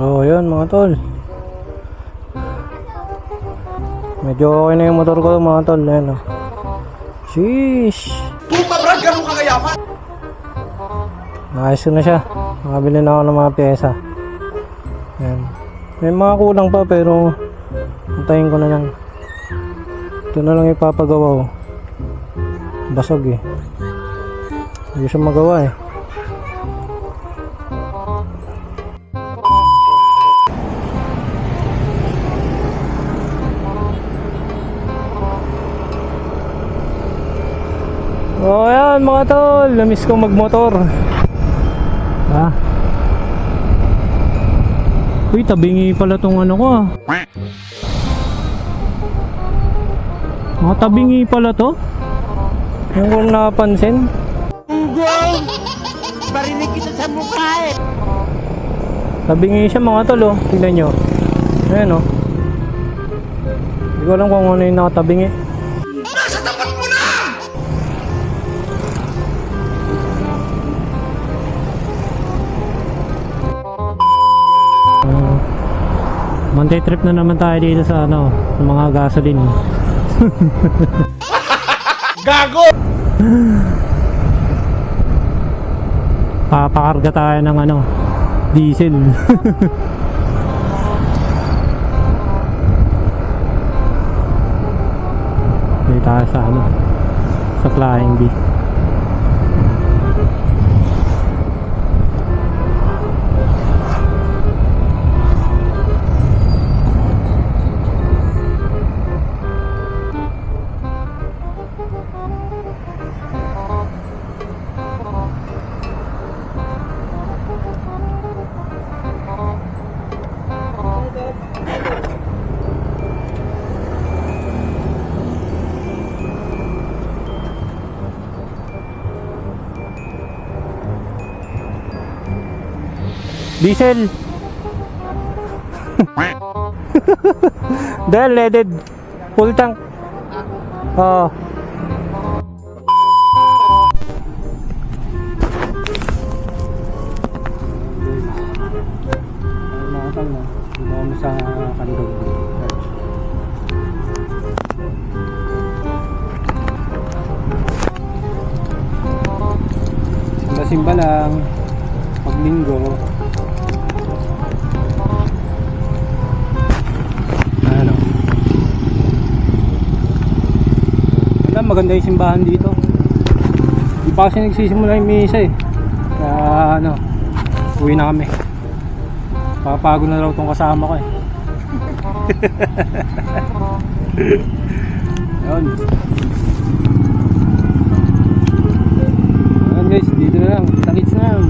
So yun mga tol, medyo okay na yung motor ko mga tol. Ayan o. Sheesh, Puta brad, ganun kagayaman. naayos ko na siya. Nakabili na ako ng mga pyesa. Ayan. May mga kulang pa pero antayin ko na lang. Ito na lang ipapagawa ko. Basag eh, hindi siya magawa eh. Oh, ayan mga tol, namiss kong magmotor. Ha? Uy, tabingi pala tong ano ko ah. Mga tabingi pala to. Yung kung napansin. Unggoy! Barinig kita sa mukha eh. Tabingi siya mga tol oh. Tingnan nyo. Ayan oh. Hindi ko alam kung ano yung nakatabingi. Nasa tapat mo na! Monday trip na naman tayo dito sa ano, sa mga gasoline. Gago! Papakarga tayo ng ano, diesel. Dito tayo sa ano, sa Flying Bee. Diesel. Dahil leaded. Full tank. Oo. Nakakal na. Dito kami sa Kandog. Simba-simba lang. Pag linggo. Maganda yung simbahan dito. Di pa kasi nagsisimula yung misa eh. Kaya ano, uwi na kami. Papago na raw tong kasama ko eh. Ayun. Ayun guys, dito na lang. Kita-kits na.